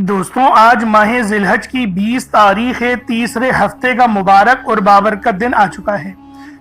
دوستوں آج ماہ ذی الحج کی 20 تاریخ ہے، تیسرے ہفتے کا مبارک اور بابرکت دن آ چکا ہے۔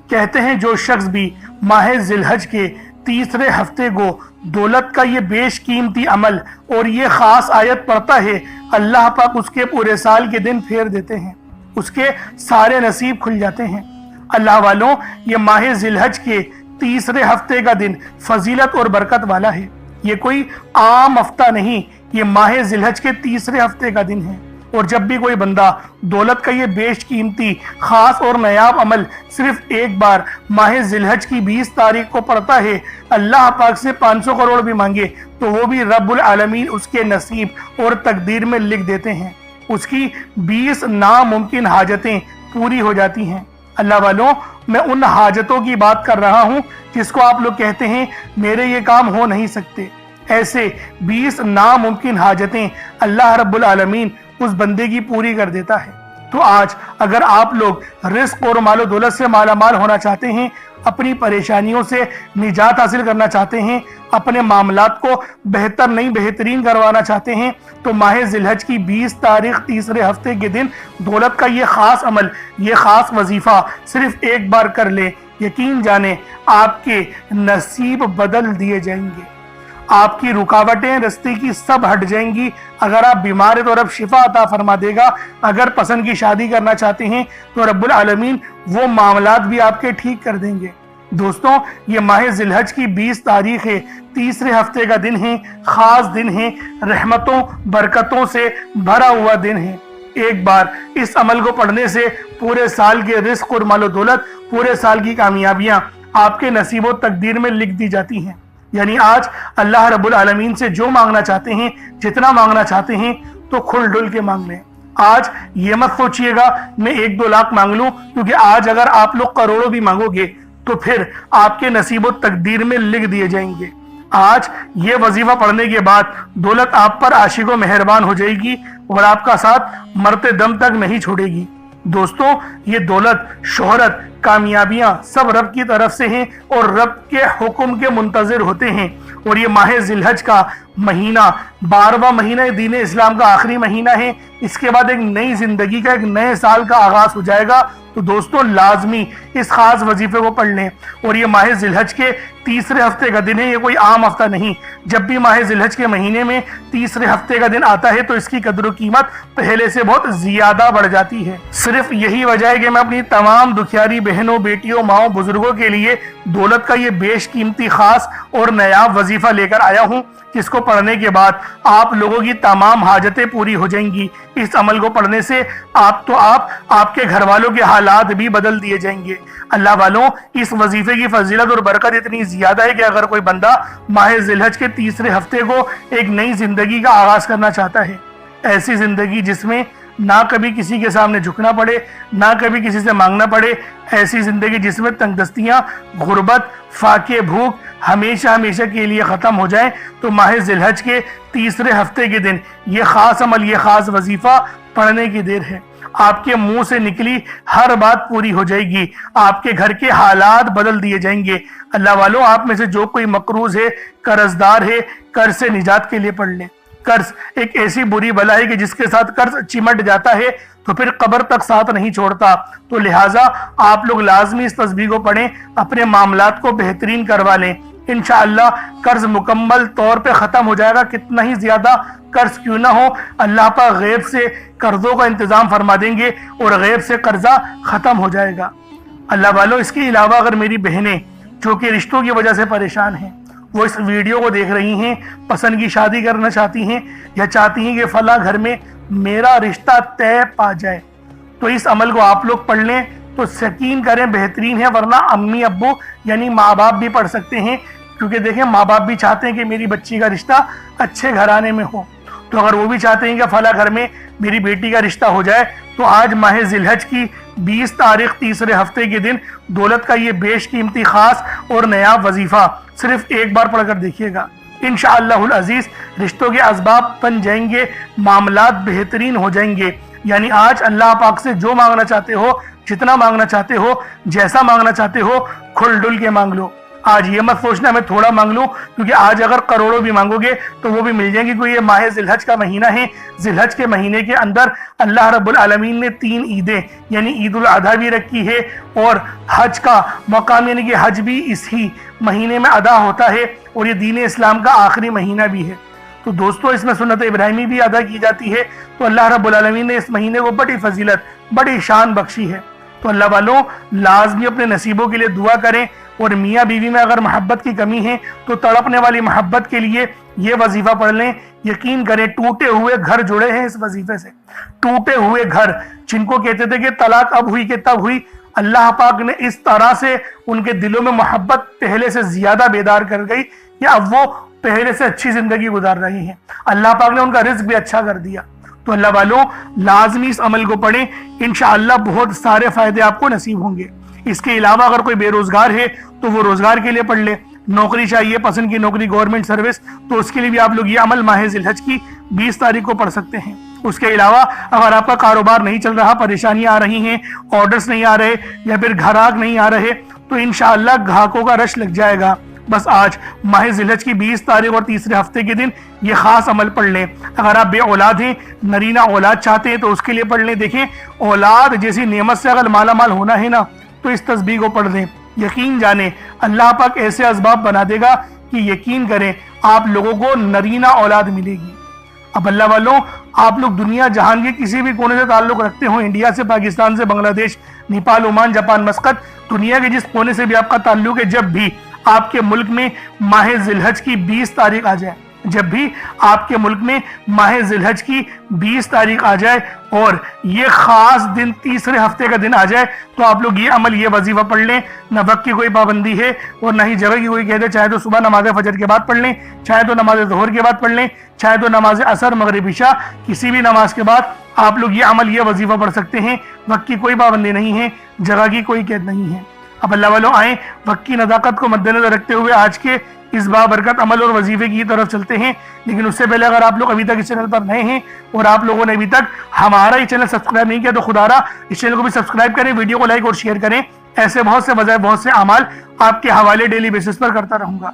کہتے ہیں جو شخص بھی ماہ ذی الحج کے تیسرے ہفتے کو دولت کا یہ بیش قیمتی عمل اور یہ خاص آیت پڑھتا ہے، اللہ پاک اس کے پورے سال کے دن پھیر دیتے ہیں، اس کے سارے نصیب کھل جاتے ہیں۔ اللہ والوں، یہ ماہ ذی الحج کے تیسرے ہفتے کا دن فضیلت اور برکت والا ہے۔ یہ کوئی عام ہفتہ نہیں، یہ ماہ ذی الحج کے تیسرے ہفتے کا دن ہے۔ اور جب بھی کوئی بندہ دولت کا یہ بیش قیمتی خاص اور نایاب عمل صرف ایک بار ماہ ذی الحج کی 20 تاریخ کو پڑھتا ہے، اللہ پاک سے 500 کروڑ بھی مانگے تو وہ بھی رب العالمین اس کے نصیب اور تقدیر میں لکھ دیتے ہیں۔ اس کی 20 ناممکن حاجتیں پوری ہو جاتی ہیں۔ اللہ والوں، میں ان حاجتوں کی بات کر رہا ہوں جس کو آپ لوگ کہتے ہیں میرے یہ کام ہو نہیں سکتے۔ ایسے 20 ناممکن حاجتیں اللہ رب العالمین اس بندے کی پوری کر دیتا ہے۔ تو آج اگر آپ لوگ رزق اور مال و دولت سے مالا مال ہونا چاہتے ہیں، اپنی پریشانیوں سے نجات حاصل کرنا چاہتے ہیں، اپنے معاملات کو بہتر نہیں بہترین کروانا چاہتے ہیں، تو ماہ ذی الحج کی 20 تاریخ تیسرے ہفتے کے دن دولت کا یہ خاص عمل، یہ خاص وظیفہ صرف ایک بار کر لیں، یقین جانیں آپ کے نصیب بدل دیے جائیں گے۔ آپ کی رکاوٹیں رستے کی سب ہٹ جائیں گی۔ اگر آپ بیمار ہیں تو رب شفا عطا فرما دے گا۔ اگر پسند کی شادی کرنا چاہتے ہیں تو رب العالمین وہ معاملات بھی آپ کے ٹھیک کر دیں گے۔ دوستوں، یہ ماہ ذی الحج کی 20 تاریخ ہے، تیسرے ہفتے کا دن ہے، خاص دن ہے، رحمتوں برکتوں سے بھرا ہوا دن ہے۔ ایک بار اس عمل کو پڑھنے سے پورے سال کے رزق اور مال و دولت، پورے سال کی کامیابیاں آپ کے نصیب و تقدیر میں لکھ دی جاتی ہیں۔ یعنی آج اللہ رب العالمین سے جو مانگنا چاہتے ہیں، جتنا مانگنا چاہتے ہیں، تو کھل ڈل کے مانگ لیں۔ آج یہ مت سوچئے گا میں 1-2 لاکھ مانگ لوں، کیونکہ آج اگر آپ لوگ کروڑوں بھی مانگو گے تو پھر آپ کے نصیب و تقدیر میں لکھ دیے جائیں گے۔ آج یہ وظیفہ پڑھنے کے بعد دولت آپ پر عاشق و مہربان ہو جائے گی اور آپ کا ساتھ مرتے دم تک نہیں چھوڑے گی۔ دوستوں، یہ دولت، شہرت، کامیابیاں سب رب کی طرف سے ہیں اور رب کے حکم کے منتظر ہوتے ہیں۔ اور یہ ماہ ذی الحج کا مہینہ 12واں مہینہ دین اسلام کا آخری مہینہ ہے۔ اس کے بعد ایک نئی زندگی کا، ایک نئے سال کا آغاز ہو جائے گا۔ تو دوستوں، لازمی اس خاص وظیفے کو پڑھ لیں۔ اور یہ ماہ ذی الحج کے تیسرے ہفتے کا دن ہے، یہ کوئی عام ہفتہ نہیں۔ جب بھی ماہ ذی الحج کے مہینے میں تیسرے ہفتے کا دن آتا ہے تو اس کی قدر و قیمت پہلے سے بہت زیادہ بڑھ جاتی ہے۔ صرف یہی وجہ ہے کہ میں اپنی تمام دکھیاری بہنوں، بیٹیوں، ماؤں، بزرگوں کے لیے دولت کا یہ بیش قیمتی خاص اور نایاب وظیفہ لے کر آیا ہوں، جس کو پڑھنے کے بعد آپ لوگوں کی تمام حاجتیں پوری ہو جائیں گی۔ اس عمل کو پڑھنے سے آپ کے گھر والوں کے حالات بھی بدل دیے جائیں گے۔ اللہ والوں، اس وظیفے کی فضیلت اور برکت اتنی زیادہ ہے کہ اگر کوئی بندہ ماہ ذی الحج کے تیسرے ہفتے کو ایک نئی زندگی کا آغاز کرنا چاہتا ہے، ایسی زندگی جس میں نہ کبھی کسی کے سامنے جھکنا پڑے، نہ کبھی کسی سے مانگنا پڑے، ایسی زندگی جس میں تنگ دستیاں، غربت، فاقے، بھوک ہمیشہ ہمیشہ کے لیے ختم ہو جائیں، تو ماہ ذی الحج کے تیسرے ہفتے کے دن یہ خاص عمل، یہ خاص وظیفہ پڑھنے کی دیر ہے۔ آپ کے منہ سے نکلی ہر بات پوری ہو جائے گی، آپ کے گھر کے حالات بدل دیے جائیں گے۔ اللہ والوں، آپ میں سے جو کوئی مقروض ہے، قرض دار ہے، قرض سے نجات کے لیے پڑھ لیں۔ قرض ایک ایسی بری بلا ہے کہ جس کے ساتھ قرض چمٹ جاتا ہے تو پھر قبر تک ساتھ نہیں چھوڑتا۔ تو لہٰذا آپ لوگ لازمی اس تسبیح کو پڑھیں، اپنے معاملات کو بہترین کروا لیں۔ انشاءاللہ قرض مکمل طور پہ ختم ہو جائے گا۔ کتنا ہی زیادہ قرض کیوں نہ ہو، اللہ پاک غیب سے قرضوں کا انتظام فرما دیں گے اور غیب سے قرضہ ختم ہو جائے گا۔ اللہ والوں، اس کے علاوہ اگر میری بہنیں جو کہ رشتوں کی وجہ سے پریشان ہیں، وہ اس ویڈیو کو دیکھ رہی ہیں، پسند کی شادی کرنا چاہتی ہیں یا چاہتی ہیں کہ فلاں گھر میں میرا رشتہ طے پا جائے، تو اس عمل کو آپ لوگ پڑھ لیں تو یقین کریں بہترین ہے۔ ورنہ امی ابو یعنی ماں باپ بھی پڑھ سکتے ہیں، کیونکہ دیکھیں ماں باپ بھی چاہتے ہیں کہ میری بچی کا رشتہ اچھے گھرانے میں ہو۔ تو اگر وہ بھی چاہتے ہیں کہ فلاں گھر میں میری بیٹی کا رشتہ ہو جائے، تو آج ماہ ذی الحج کی 20 تاریخ تیسرے ہفتے کے دن دولت کا یہ بیش قیمتی خاص اور نایاب وظیفہ صرف ایک بار پڑھ کر دیکھیے گا۔ انشاءاللہ العزیز رشتوں کے اسباب بن جائیں گے، معاملات بہترین ہو جائیں گے۔ یعنی آج اللہ پاک سے جو مانگنا چاہتے ہو، جتنا مانگنا چاہتے ہو، جیسا مانگنا چاہتے ہو، کھل ڈل کے مانگ لو۔ آج یہ مت سوچنا میں تھوڑا مانگ لوں، کیونکہ آج اگر کروڑوں بھی مانگو گے تو وہ بھی مل جائیں گے، کیونکہ یہ ماہ ذی الحج کا مہینہ ہے۔ ذی الحج کے مہینے کے اندر اللہ رب العالمین نے 3 عیدیں یعنی عید الاضحیٰ بھی رکھی ہے، اور حج کا مقام یعنی کہ حج بھی اسی مہینے میں ادا ہوتا ہے، اور یہ دین اسلام کا آخری مہینہ بھی ہے۔ تو دوستو اس میں سنت ابراہیمی بھی ادا کی جاتی ہے، تو اللہ رب العالمین نے اس مہینے کو بڑی فضیلت بڑی شان بخشی ہے۔ تو اللہ والوں لازمی اپنے نصیبوں کے لیے دعا کریں، اور میاں بیوی میں اگر محبت کی کمی ہے تو تڑپنے والی محبت کے لیے یہ وظیفہ پڑھ لیں۔ یقین کریں ٹوٹے ہوئے گھر جڑے ہیں اس وظیفے سے، ٹوٹے ہوئے گھر جن کو کہتے تھے کہ طلاق اب ہوئی کہ تب ہوئی، اللہ پاک نے اس طرح سے ان کے دلوں میں محبت پہلے سے زیادہ بیدار کر گئی کہ اب وہ پہلے سے اچھی زندگی گزار رہے ہیں، اللہ پاک نے ان کا رزق بھی اچھا کر دیا۔ تو اللہ والوں لازمی اس عمل کو پڑھیں، انشاءاللہ بہت سارے فائدے آپ کو نصیب ہوں گے۔ اس کے علاوہ اگر کوئی بے روزگار ہے تو وہ روزگار کے لیے پڑھ لے، نوکری چاہیے پسند کی نوکری گورنمنٹ سروس، تو اس کے لیے بھی آپ لوگ یہ عمل ماہ ذی الحج کی 20 تاریخ کو پڑھ سکتے ہیں۔ اس کے علاوہ اگر آپ کا کاروبار نہیں چل رہا، پریشانیاں آ رہی ہیں، آرڈرز نہیں آ رہے یا پھر گھراک نہیں آ رہے، تو انشاءاللہ گاہکوں کا رش لگ جائے گا۔ بس آج ماہ ذی الحج کی 20 تاریخ اور تیسرے ہفتے کے دن یہ خاص عمل پڑھ لیں۔ اگر آپ بے اولاد ہیں، نرینہ اولاد چاہتے ہیں تو اس کے لیے پڑھ لیں۔ دیکھیں اولاد جیسی نعمت سے اگر مالا مال ہونا ہے نا تو اس تسبیح کو پڑھ لیں۔ یقین جانیں اللہ پاک ایسے اسباب بنا دے گا کہ یقین کریں آپ لوگوں کو نرینہ اولاد ملے گی۔ اب اللہ والوں آپ لوگ دنیا جہان کے کسی بھی کونے سے تعلق رکھتے ہوں، انڈیا سے، پاکستان سے، بنگلہ دیش، نیپال، عمان، جاپان، مسقط، دنیا کے جس کونے سے بھی آپ کا تعلق ہے، جب بھی آپ کے ملک میں ماہ ذی الحج کی 20 تاریخ آ جائے، جب بھی آپ کے ملک میں ماہ ذی الحج کی 20 تاریخ آ جائے اور یہ خاص دن تیسرے ہفتے کا دن آ جائے، تو آپ لوگ یہ عمل یہ وظیفہ پڑھ لیں۔ نہ وقت کی کوئی پابندی ہے اور نہ ہی جگہ کی کوئی قید ہے، چاہے تو صبح نماز فجر کے بعد پڑھ لیں، چاہے تو نماز ظہر کے بعد پڑھ لیں، چاہے تو نماز عصر، مغرب، عشاء، کسی بھی نماز کے بعد آپ لوگ یہ عمل یہ وظیفہ پڑھ سکتے ہیں۔ وقت کی کوئی پابندی نہیں ہے، جگہ کی کوئی قید نہیں ہے۔ اب اللہ والوں آئیں وقت کی نزاکت کو مد نظر رکھتے ہوئے آج کے اس بابرکت عمل اور وظیفے کی طرف چلتے ہیں۔ لیکن اس سے پہلے اگر آپ لوگ ابھی تک اس چینل پر نئے ہیں اور آپ لوگوں نے ابھی تک ہمارا یہ چینل سبسکرائب نہیں کیا تو خدا را اس چینل کو بھی سبسکرائب کریں، ویڈیو کو لائک اور شیئر کریں۔ ایسے بہت سے بجائے بہت سے اعمال آپ کے حوالے ڈیلی بیسس پر کرتا رہوں گا۔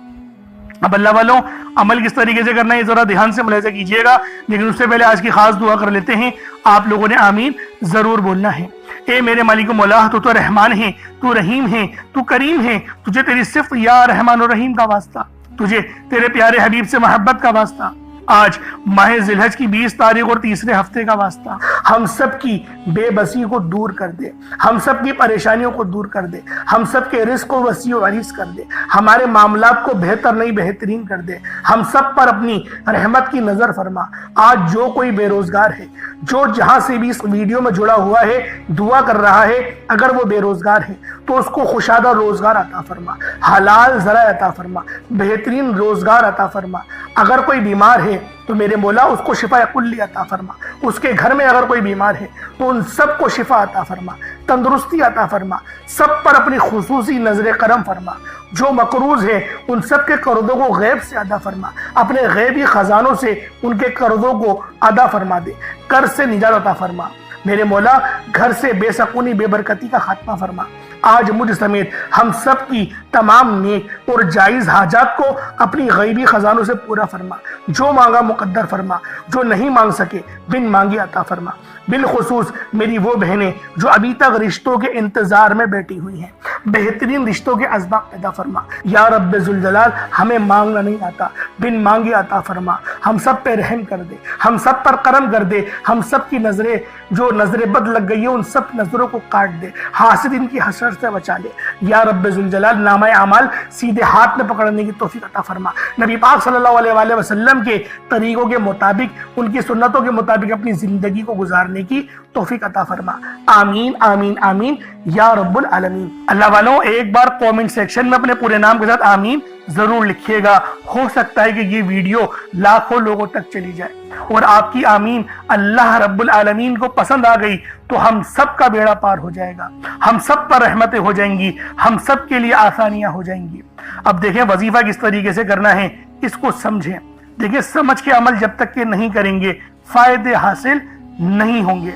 اب اللہ والوں عمل کس طریقے سے کرنا ہے ذرا دھیان سے ملاحظہ کیجئے گا، لیکن اس سے پہلے آج کی خاص دعا کر لیتے ہیں۔ آپ لوگوں نے آمین ضرور بولنا ہے۔ اے میرے مالک و مولا، تو رحمان ہے، تو رحیم ہے، تو کریم ہے، تجھے تیری صفت یا رحمان و رحیم کا واسطہ، تجھے تیرے پیارے حبیب سے محبت کا واسطہ، آج ماہ ذی الحج کی 20 تاریخ اور تیسرے ہفتے کا واسطہ، ہم سب کی بے بسی کو دور کر دے، ہم سب کی پریشانیوں کو دور کر دے، ہم سب کے رزق کو وسیع و عریض کر دے، ہمارے معاملات کو بہتر نہیں بہترین کر دے، ہم سب پر اپنی رحمت کی نظر فرما۔ آج جو کوئی بے روزگار ہے، جو جہاں سے بھی اس ویڈیو میں جڑا ہوا ہے دعا کر رہا ہے، اگر وہ بے روزگار ہے تو اس کو خوشادہ روزگار عطا فرما، حلال ذرائع عطا فرما، بہترین روزگار عطا فرما۔ اگر کوئی بیمار ہے تو میرے مولا اس کو شفا کلی عطا فرما، اس کے گھر میں اگر کوئی بیمار ہے تو ان سب کو شفا عطا فرما، تندرستی عطا فرما، سب پر اپنی خصوصی نظر کرم فرما۔ جو مقروض ہے ان سب کے قرضوں کو غیب سے ادا فرما، اپنے غیبی خزانوں سے ان کے قرضوں کو ادا فرما دے، قرض سے نجات عطا فرما۔ میرے مولا گھر سے بے سکونی بے برکتی کا خاتمہ فرما۔ آج مجھ سمیت ہم سب کی تمام نیک اور جائز حاجات کو اپنی غیبی خزانوں سے پورا فرما، جو مانگا مقدر فرما، جو نہیں مانگ سکے بن مانگی عطا فرما۔ بالخصوص میری وہ بہنیں جو ابھی تک رشتوں کے انتظار میں بیٹھی ہوئی ہیں، بہترین رشتوں کے اسباب پیدا فرما۔ یا رب ذوالجلال ہمیں مانگنا نہیں آتا، بن مانگے عطا فرما۔ ہم سب پہ رحم کر دے، ہم سب پر کرم کر دے، ہم سب کی نظریں جو نظر بد لگ گئی ہے ان سب نظروں کو کاٹ دے، حاسدین کی حسد سے بچا لے۔ یا رب ذوالجلال نامہ اعمال سیدھے ہاتھ میں پکڑنے کی توفیق عطا فرما۔ نبی پاک صلی اللہ علیہ وآلہ وسلم کے طریقوں کے مطابق، ان کی سنتوں کے مطابق اپنی زندگی کو گزارنے کی توفیق عطا فرما۔ آمین آمین آمین یا رب العالمین۔ اللہ والوں ایک بار کومنٹ سیکشن میں اپنے پورے نام کے ساتھ آمین ضرور لکھیے گا، ہو سکتا ہے کہ یہ ویڈیو لاکھوں لوگوں تک چلی جائے اور آپ کی آمین اللہ رب العالمین کو پسند آ گئی تو ہم سب کا بیڑا پار ہو جائے گا، ہم سب پر رحمتیں ہو جائیں گی، ہم سب کے لیے آسانیاں ہو جائیں گی۔ اب دیکھیں وظیفہ کس طریقے سے کرنا ہے، اس کو سمجھیں۔ دیکھیں سمجھ کے عمل جب تک کہ نہیں کریں گے فائدے حاصل نہیں ہوں گے،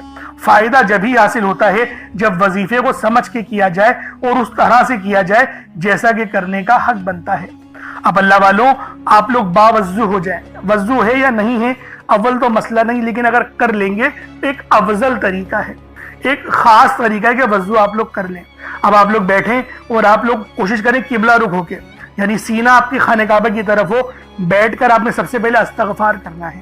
فائدہ جب ہی حاصل ہوتا ہے جب وظیفے کو سمجھ کے کیا جائے اور اس طرح سے کیا جائے جیسا کہ کرنے کا حق بنتا ہے۔ اب اللہ والوں، آپ لوگ باوضو ہو جائیں، وضو ہے یا نہیں ہے اول تو مسئلہ نہیں، لیکن اگر کر لیں گے ایک افضل طریقہ ہے، ایک خاص طریقہ ہے کہ وضو آپ لوگ کر لیں۔ اب آپ لوگ بیٹھیں اور آپ لوگ کوشش کریں قبلہ رخ ہو کے، یعنی سینہ آپ کی خانہ کعبہ کی طرف ہو، بیٹھ کر آپ نے سب سے پہلے استغفار کرنا ہے۔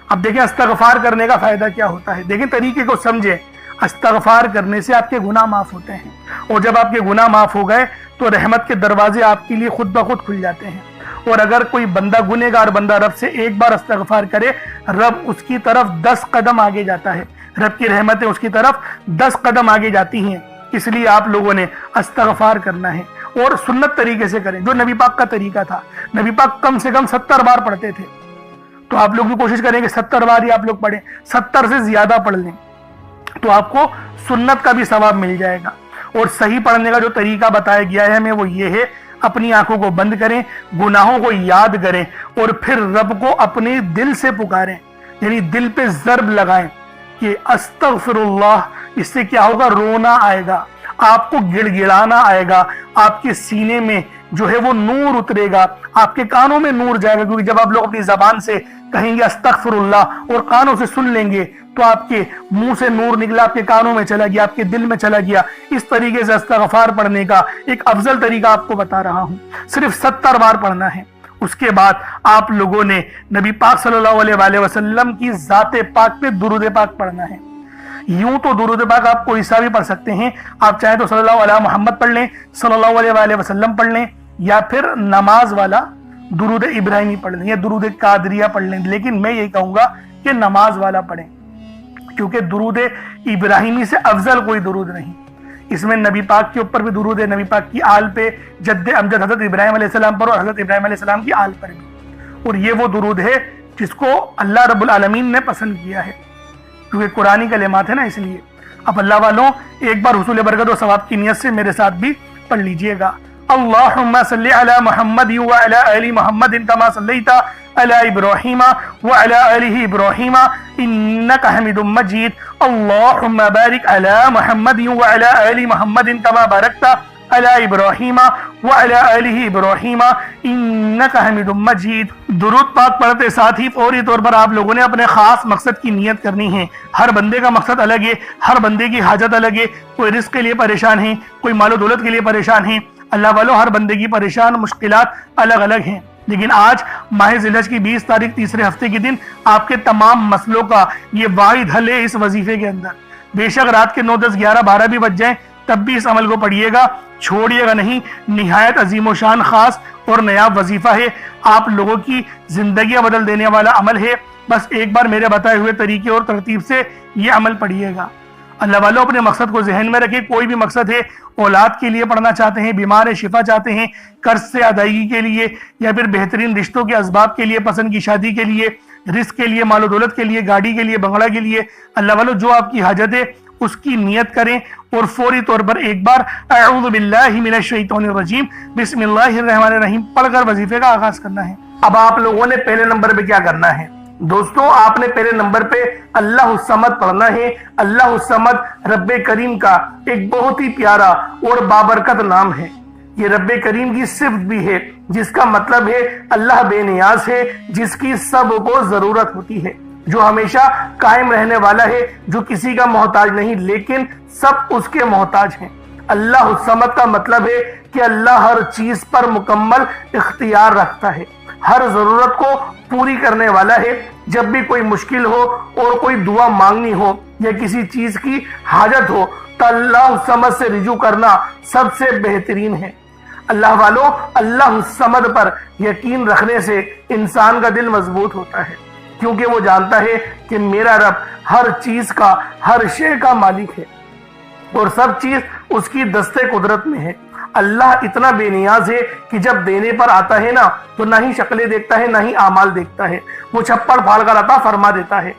اب دیکھیں استغفار کرنے کا فائدہ کیا ہوتا ہے، دیکھیں طریقے کو سمجھیں۔ استغفار کرنے سے آپ کے گناہ معاف ہوتے ہیں، اور جب آپ کے گناہ معاف ہو گئے تو رحمت کے دروازے آپ کے لیے خود بخود کھل جاتے ہیں۔ اور اگر کوئی بندہ گنہگار بندہ رب سے ایک بار استغفار کرے، رب اس کی طرف 10 قدم آگے جاتا ہے، رب کی رحمتیں اس کی طرف 10 قدم آگے جاتی ہیں۔ اس لیے آپ لوگوں نے استغفار کرنا ہے اور سنت طریقے سے کریں، جو نبی پاک کا طریقہ تھا۔ نبی پاک کم سے کم 70 بار پڑھتے تھے، تو آپ لوگ بھی کوشش کریں کہ 70 بار ہی آپ لوگ پڑھیں، 70 سے زیادہ پڑھ لیں تو آپ کو سنت کا بھی ثواب مل جائے گا۔ اور صحیح پڑھنے کا جو طریقہ بتایا گیا ہے ہمیں وہ یہ ہے، اپنی آنکھوں کو بند کریں، گناہوں کو یاد کریں اور پھر رب کو اپنے دل سے پکاریں، یعنی دل پہ ضرب لگائیں کہ استغفر اللہ۔ اس سے کیا ہوگا؟ رونا آئے گا، آپ کو گڑ گڑانا آئے گا، آپ کے سینے میں جو ہے وہ نور اترے گا، آپ کے کانوں میں نور جائے گا، کیونکہ جب آپ لوگ اپنی زبان سے کہیں گے استغفر اللہ اور کانوں سے سن لیں گے تو آپ کے منہ سے نور نکلا، آپ کے کانوں میں چلا گیا، آپ کے دل میں چلا گیا۔ اس طریقے سے استغفار پڑھنے کا ایک افضل طریقہ آپ کو بتا رہا ہوں، صرف 70 بار پڑھنا ہے۔ اس کے بعد آپ لوگوں نے نبی پاک صلی اللہ علیہ وآلہ وسلم کی ذات پاک پہ درود پاک پڑھنا ہے۔ یوں تو درود پاک آپ کوئی سا بھی پڑھ سکتے ہیں، آپ چاہیں تو صلی اللہ علیہ محمد پڑھ لیں، صلی اللہ علیہ وآلہ وسلم پڑھ لیں، یا پھر نماز والا درود ابراہیمی پڑھ لیں یا درود قادریہ پڑھ لیں، لیکن میں یہی کہوں گا کہ نماز والا پڑھیں، کیونکہ درود ابراہیمی سے افضل کوئی درود نہیں۔ اس میں نبی پاک کے اوپر بھی درود ہے، نبی پاک کی آل پہ، جد امجد حضرت ابراہیم علیہ السلام پر اور حضرت ابراہیم علیہ السلام کی آل پر بھی، اور یہ وہ درود ہے جس کو اللہ رب العالمین نے پسند کیا ہے، کیونکہ قرآنی کلمات ہے نا، اس لیے۔ اب اللہ والوں ایک بار حصول برکت و ثواب کی نیت سے میرے ساتھ بھی پڑھ لیجئے گا۔ اللہم صلی علی محمد وعلی آل محمد کما صلیت علی ابراہیم وعلی آل ابراہیم انک حمید مجید۔ اللہم بارک علی محمد وعلی آل محمد کما بارکت علی ابراہیم وعلی آل ابراہیم انک حمید مجید۔ درود پاک پڑھتے ساتھ ہی فوری طور پر آپ لوگوں نے اپنے خاص مقصد کی نیت کرنی ہے۔ ہر بندے کا مقصد الگ ہے، ہر بندے کی حاجت الگ ہے، کوئی رزق کے لیے پریشان ہے، کوئی مال و دولت کے لیے پریشان ہے۔ اللہ والوں ہر بندے کی پریشان مشکلات الگ الگ ہیں، لیکن آج ماہ ذی الحج کی 20 تاریخ تیسرے ہفتے کے دن آپ کے تمام مسئلوں کا یہ واحد حل ہے اس وظیفے کے اندر۔ بے شک رات کے 9، 10، 11، 12 بھی بج جائیں تب بھی اس عمل کو پڑھیے گا، چھوڑیے گا نہیں۔ نہایت عظیم و شان خاص اور نایاب وظیفہ ہے، آپ لوگوں کی زندگیاں بدل دینے والا عمل ہے۔ بس ایک بار میرے بتائے ہوئے طریقے اور ترتیب سے یہ عمل پڑھیے گا۔ اللہ والوں اپنے مقصد کو ذہن میں رکھیں، کوئی بھی مقصد ہے، اولاد کے لیے پڑھنا چاہتے ہیں، بیمار ہے شفا چاہتے ہیں، قرض سے ادائیگی کے لیے، یا پھر بہترین رشتوں کے اسباب کے لیے، پسند کی شادی کے لیے، رزق کے لیے، مال و دولت کے لیے، گاڑی کے لیے، بنگلہ کے لیے، اللہ والوں جو آپ کی حاجت ہے اس کی نیت کریں اور فوری طور پر ایک بار اعوذ باللہ من الشیطان الرجیم بسم اللہ الرحمن الرحیم پڑھ کر وظیفے کا آغاز کرنا ہے۔ اب آپ لوگوں نے پہلے نمبر پہ کیا کرنا ہے دوستوں؟ آپ نے پہلے نمبر پہ اللہ الصمد پڑھنا ہے۔ اللہ الصمد رب کریم کا ایک بہت ہی پیارا اور بابرکت نام ہے۔ یہ رب کریم کی صفت بھی ہے، جس کا مطلب ہے اللہ بے نیاز ہے، جس کی سب کو ضرورت ہوتی ہے، جو ہمیشہ قائم رہنے والا ہے، جو کسی کا محتاج نہیں لیکن سب اس کے محتاج ہیں۔ اللہ الصمد کا مطلب ہے کہ اللہ ہر چیز پر مکمل اختیار رکھتا ہے، ہر ضرورت کو پوری کرنے والا ہے۔ جب بھی کوئی مشکل ہو اور کوئی دعا مانگنی ہو یا کسی چیز کی حاجت ہو تو اللہ الصمد سے رجوع کرنا سب سے بہترین ہے۔ اللہ والوں اللہ الصمد پر یقین رکھنے سے انسان کا دل مضبوط ہوتا ہے، کیونکہ وہ جانتا ہے کہ میرا رب ہر چیز کا، ہر شے کا مالک ہے اور سب چیز اس کی دستے قدرت میں ہے۔ اللہ اتنا بے نیاز ہے کہ جب دینے پر آتا ہے نا تو نہ ہی شکلیں دیکھتا ہے نہ ہی اعمال دیکھتا ہے، وہ چھپڑ پھاڑ کر عطا فرما دیتا ہے۔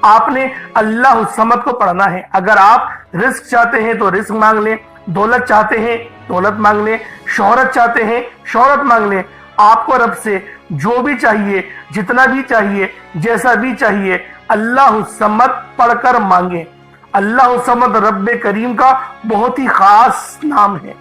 آپ نے اللہ الصمد کو پڑھنا ہے۔ اگر آپ رزق چاہتے ہیں تو رزق مانگ لیں، دولت چاہتے ہیں دولت مانگ لیں، شہرت چاہتے ہیں شہرت مانگ لیں۔ آپ کو رب سے جو بھی چاہیے، جتنا بھی چاہیے، جیسا بھی چاہیے، اللہ الصمد پڑھ کر مانگیں۔ اللہ الصمد رب کریم کا بہت ہی خاص نام ہے،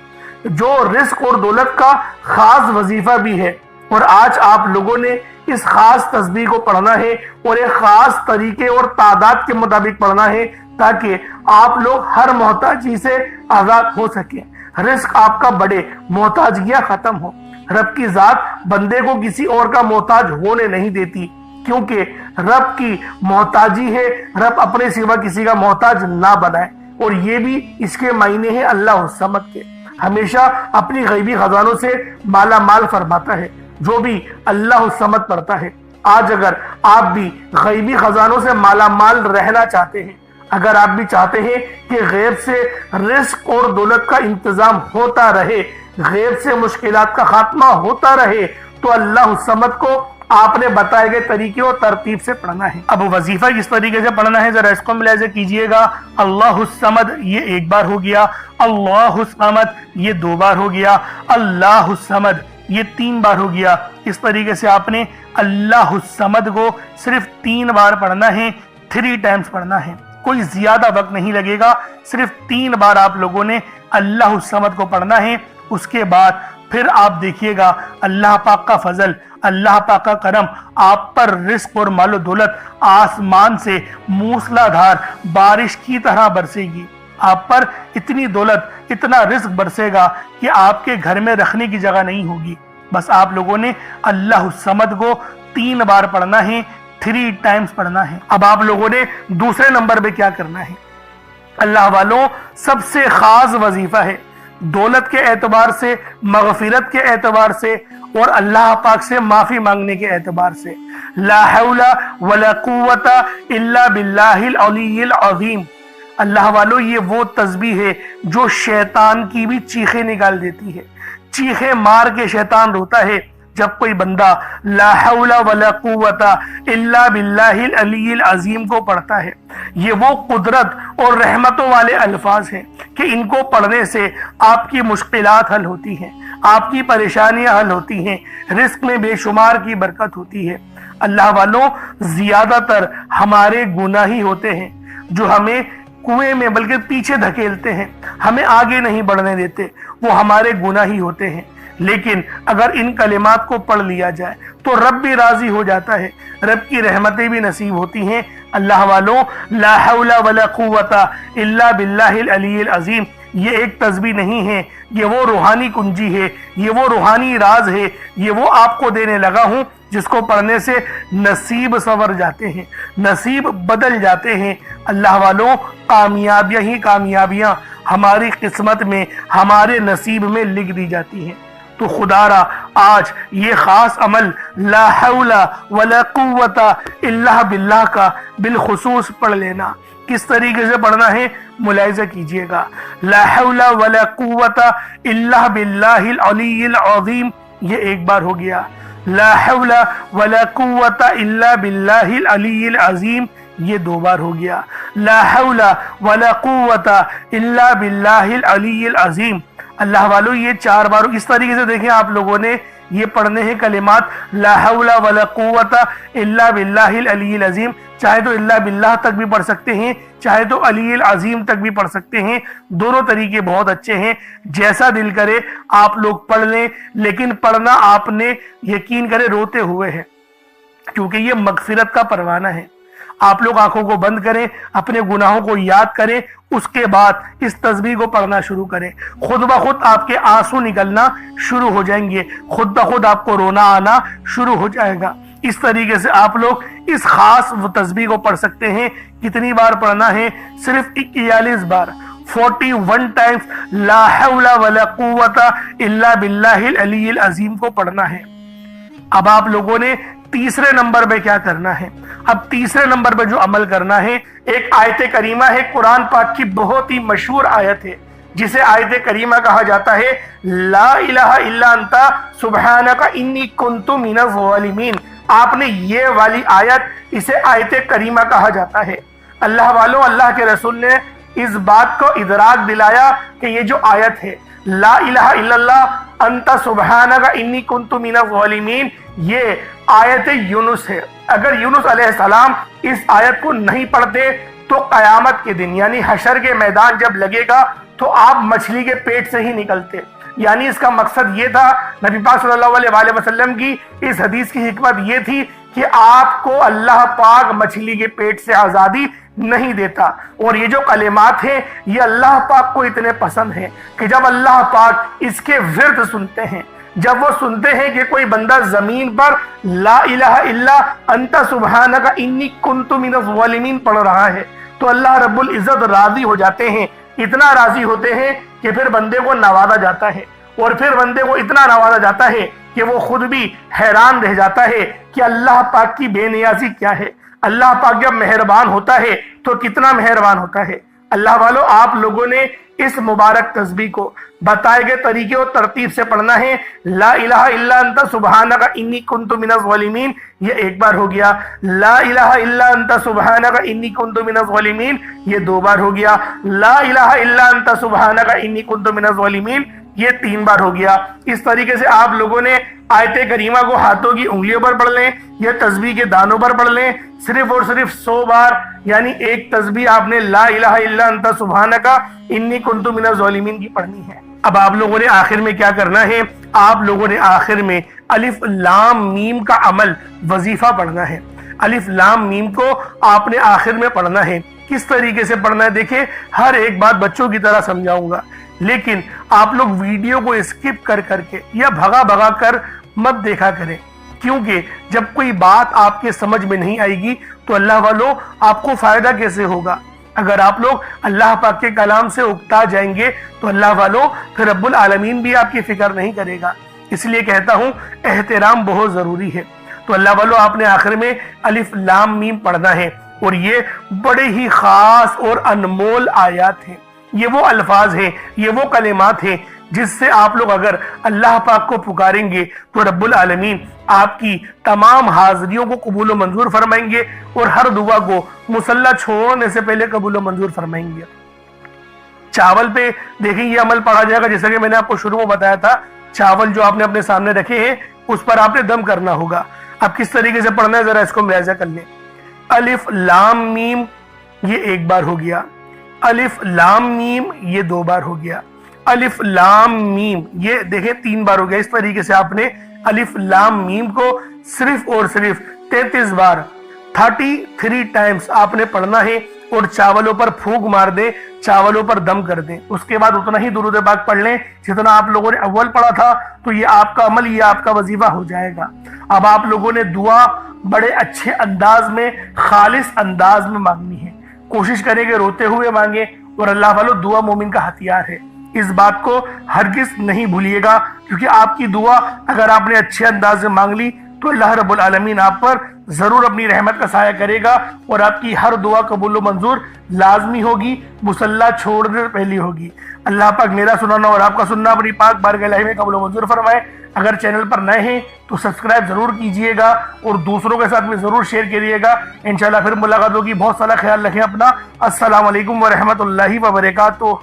جو رزق اور دولت کا خاص وظیفہ بھی ہے۔ اور آج آپ لوگوں نے اس خاص تسبیح کو پڑھنا ہے اور ایک خاص طریقے اور تعداد کے مطابق پڑھنا ہے تاکہ آپ لوگ ہر محتاجی سے آزاد ہو سکیں، رزق آپ کا بڑے، محتاجیاں ختم ہو۔ رب کی ذات بندے کو کسی اور کا محتاج ہونے نہیں دیتی، کیونکہ رب کی محتاجی ہے، رب اپنے سوا کسی کا محتاج نہ بنائے، اور یہ بھی اس کے معنی ہے اللہ الصمد کے، ہمیشہ اپنی غیبی خزانوں سے مالا مال فرماتا ہے۔ جو بھی اللہ الصمد پڑھتا ہے، آج اگر آپ بھی غیبی خزانوں سے مالا مال رہنا چاہتے ہیں، اگر آپ بھی چاہتے ہیں کہ غیب سے رزق اور دولت کا انتظام ہوتا رہے، غیب سے مشکلات کا خاتمہ ہوتا رہے، تو اللہ الصمد کو آپ نے بتائے گئے طریقے اور ترتیب سے پڑھنا ہے۔ اب وظیفہ کس طریقے سے پڑھنا ہے ذرا اس کو ملاحظہ کیجئے گا۔ اللہ الصمد یہ ایک بار ہو گیا، اللہ الصمد یہ 2 بار ہو گیا، اللہ الصمد یہ 3 بار ہو گیا۔ اس طریقے سے آپ نے اللہ الصمد کو صرف 3 بار پڑھنا ہے، 3 ٹائمز پڑھنا ہے، کوئی زیادہ وقت نہیں لگے گا، صرف 3 بار آپ لوگوں نے اللہ الصمد کو پڑھنا ہے۔ اس کے بعد پھر آپ دیکھیے گا اللہ پاک کا فضل، اللہ پاک کا کرم، آپ پر رزق اور مال و دولت آسمان سے موسلا دھار بارش کی طرح برسے گی، آپ پر اتنی دولت، اتنا رزق برسے گا کہ آپ کے گھر میں رکھنے کی جگہ نہیں ہوگی۔ بس آپ لوگوں نے اللہ الصمد کو 3 بار پڑھنا ہے، 3 ٹائمز پڑھنا ہے۔ اب آپ لوگوں نے دوسرے نمبر پہ کیا کرنا ہے؟ اللہ والوں، سب سے خاص وظیفہ ہے، دولت کے اعتبار سے، مغفرت کے اعتبار سے، اور اللہ پاک سے معافی مانگنے کے اعتبار سے، لا حول ولا قوت الا باللہ العلی العظیم۔ اللہ والو، یہ وہ تسبیح ہے جو شیطان کی بھی چیخیں نکال دیتی ہے، چیخیں مار کے شیطان روتا ہے جب کوئی بندہ لا حول ولا قوت الا باللہ العلی العظیم کو پڑھتا ہے۔ یہ وہ قدرت اور رحمتوں والے الفاظ ہیں کہ ان کو پڑھنے سے آپ کی مشکلات حل ہوتی ہیں، آپ کی پریشانیاں حل ہوتی ہیں، رزق میں بے شمار کی برکت ہوتی ہے۔ اللہ والوں، زیادہ تر ہمارے گناہ ہی ہوتے ہیں جو ہمیں کنویں میں بلکہ پیچھے دھکیلتے ہیں، ہمیں آگے نہیں بڑھنے دیتے، وہ ہمارے گناہ ہی ہوتے ہیں۔ لیکن اگر ان کلمات کو پڑھ لیا جائے تو رب بھی راضی ہو جاتا ہے، رب کی رحمتیں بھی نصیب ہوتی ہیں۔ اللہ والوں، لا حول ولا قوت الا باللہ العلی العظیم یہ ایک تسبیح نہیں ہے، یہ وہ روحانی کنجی ہے، یہ وہ روحانی راز ہے، یہ وہ آپ کو دینے لگا ہوں جس کو پڑھنے سے نصیب سنور جاتے ہیں، نصیب بدل جاتے ہیں۔ اللہ والوں، کامیابیاں ہی کامیابیاں ہماری قسمت میں، ہمارے نصیب میں لکھ دی جاتی ہیں۔ تو خدا را آج یہ خاص عمل لا حول ولا قوت الا باللہ کا بالخصوص پڑھ لینا۔ کس طریقے سے پڑھنا ہے ملاحظہ کیجئے گا۔ لا حول ولا قوت الا باللہ العلی العظیم یہ ایک بار ہو گیا، لا حول ولا قوت الا باللہ العلی العظیم یہ 2 بار ہو گیا، لا حول ولا قوت الا باللہ العلی العظیم۔ اللہ والو، یہ 4 بار۔ اس طریقے سے دیکھیں آپ لوگوں نے یہ پڑھنے ہیں کلمات لا حول ولا قوت الا باللہ العلی العظیم، چاہے تو الا باللہ تک بھی پڑھ سکتے ہیں، چاہے تو علی العظیم تک بھی پڑھ سکتے ہیں، دونوں طریقے بہت اچھے ہیں، جیسا دل کرے آپ لوگ پڑھ لیں، لیکن پڑھنا آپ نے یقین کرے روتے ہوئے ہے، کیونکہ یہ مغفرت کا پروانہ ہے۔ آپ لوگ آنکھوں کو بند کریں، اپنے گناہوں کو یاد کریں، اس کے بعد اس تسبیح کو پڑھنا شروع کریں، خود بخود آپ کے آنسو نکلنا شروع ہو جائیں گے، خود بخود آپ کو رونا آنا شروع ہو جائے گا۔ اس طریقے سے آپ لوگ اس خاص تسبیح کو پڑھ سکتے ہیں۔ کتنی بار پڑھنا ہے؟ صرف 41 بار، 41 ٹائمز لا حول ولا قوت الا باللہ العلی العظیم کو پڑھنا ہے۔ اب آپ لوگوں نے تیسرے نمبر پہ کیا کرنا ہے؟ اب تیسرے نمبر پہ جو عمل کرنا ہے، ایک آیت کریمہ ہے، قرآن پاک کی بہت ہی مشہور آیت ہے جسے آیت کریمہ کہا جاتا ہے، لا الہ الا انت سبحانک انی کنت من الظالمین۔ آپ نے یہ والی آیت، اسے آیت کریمہ کہا جاتا ہے۔ اللہ والوں، اللہ کے رسول نے اس بات کو ادراک دلایا کہ یہ جو آیت ہے لا الہ الا اللہ انت سبحانک انی کنت من الظالمین، یہ آیت یونس ہے۔ اگر یونس علیہ السلام اس آیت کو نہیں پڑھتے تو قیامت کے دن یعنی حشر کے میدان جب لگے گا تو آپ مچھلی کے پیٹ سے ہی نکلتے. یعنی اس کا مقصد یہ تھا، نبی پاک صلی اللہ علیہ وآلہ وسلم کی اس حدیث کی حکمت یہ تھی کہ آپ کو اللہ پاک مچھلی کے پیٹ سے آزادی نہیں دیتا. اور یہ جو کلمات ہیں یہ اللہ پاک کو اتنے پسند ہیں کہ جب اللہ پاک اس کے ورد سنتے ہیں، جب وہ سنتے ہیں کہ کوئی بندہ زمین پر لا الہ الا انت سبحانک انی کنت من الظالمین پڑھ رہا ہے، تو اللہ رب العزت راضی ہو جاتے ہیں. اتنا راضی ہوتے ہیں کہ پھر بندے کو نوازا جاتا ہے، اور پھر بندے کو اتنا نوازا جاتا ہے کہ وہ خود بھی حیران رہ جاتا ہے کہ اللہ پاک کی بے نیازی کیا ہے. اللہ پاک جب مہربان ہوتا ہے تو کتنا مہربان ہوتا ہے. اللہ والو، آپ لوگوں نے اس مبارک تسبیح کو بتائے گئے طریقے اور ترتیب سے پڑھنا ہے. لا الہ الا انت سبحانک انی کنت من الظالمین یہ ایک بار ہو گیا. لا الہ الا انت سبحانک انی کنت من الظالمین یہ 2 بار ہو گیا. لا الہ الا انت سبحانک انی کنت من الظالمین یہ 3 بار ہو گیا. اس طریقے سے آپ لوگوں نے آیت کریمہ کو ہاتھوں کی انگلیوں پر پڑھ لیں یا تسبیح کے دانوں پر پڑھ لیں. صرف اور صرف 100 بار یعنی ایک تسبیح آپ نے لا الہ الا انت سبحانک انی کنت من الظالمین کی پڑھنی ہے. اب آپ لوگوں نے آخر میں کیا کرنا ہے؟ آپ لوگوں نے آخر میں الف لام میم کا عمل وظیفہ پڑھنا ہے. الف لام میم کو آپ نے آخر میں پڑھنا ہے. کس طریقے سے پڑھنا ہے دیکھیں، ہر ایک بات بچوں کی طرح سمجھاؤں گا، لیکن آپ لوگ ویڈیو کو اسکپ کر کے یا بھگا کر مت دیکھا کریں، کیونکہ جب کوئی بات آپ کے سمجھ میں نہیں آئے گی تو اللہ والو آپ کو فائدہ کیسے ہوگا؟ اگر آپ لوگ اللہ پاک کے کلام سے اکتا جائیں گے تو اللہ والو پھر رب العالمین بھی آپ کی فکر نہیں کرے گا. اس لیے کہتا ہوں احترام بہت ضروری ہے. تو اللہ والو آپ نے آخر میں الف لام میم پڑھنا ہے، اور یہ بڑے ہی خاص اور انمول آیات ہیں. یہ وہ الفاظ ہیں، یہ وہ کلمات ہیں جس سے آپ لوگ اگر اللہ پاک کو پکاریں گے تو رب العالمین آپ کی تمام حاضریوں کو قبول و منظور فرمائیں گے، اور ہر دعا کو مصلی چھوڑنے سے پہلے قبول و منظور فرمائیں گے. چاول پہ دیکھیں یہ عمل پڑھا جائے گا، جیسا کہ میں نے آپ کو شروع میں بتایا تھا. چاول جو آپ نے اپنے سامنے رکھے ہیں اس پر آپ نے دم کرنا ہوگا. اب کس طریقے سے پڑھنا ہے ذرا اس کو ملاحظہ کر لیں. الف لام میم یہ 1 بار ہو گیا. الف لام میم یہ 2 بار ہو گیا. الف لام میم یہ دیکھیں 3 بار ہو گیا. اس طریقے سے آپ نے الف لام میم کو صرف اور صرف 33 بار 33 ٹائمز آپ نے پڑھنا ہے، اور چاولوں پر پھونک مار دیں، چاولوں پر دم کر دیں. اس کے بعد اتنا ہی درود پاک پڑھ لیں جتنا آپ لوگوں نے اول پڑھا تھا. تو یہ آپ کا عمل، یہ آپ کا وظیفہ ہو جائے گا. اب آپ لوگوں نے دعا بڑے اچھے انداز میں، خالص انداز میں مانگنی ہے. کوشش کریں کہ روتے ہوئے مانگیں، اور اللہ والو دعا مومن کا ہتھیار ہے. اس بات کو ہرگز نہیں بھولیے گا، کیونکہ آپ کی دعا اگر آپ نے اچھے انداز میں مانگ لی تو اللہ رب العالمین آپ پر ضرور اپنی رحمت کا سایہ کرے گا، اور آپ کی ہر دعا قبول و منظور لازمی ہوگی، مصلی چھوڑنے سے پہلی ہوگی. اللہ پاک میرا سنانا اور آپ کا سننا اپنی پاک بارگاہ الہی میں قبول و منظور فرمائے. اگر چینل پر نئے ہیں تو سبسکرائب ضرور کیجئے گا، اور دوسروں کے ساتھ میں ضرور شیئر کیجئے گا. انشاءاللہ پھر ملاقات ہوگی. بہت سارا خیال رکھیں اپنا. السلام علیکم ورحمۃ اللہ وبرکاتہ.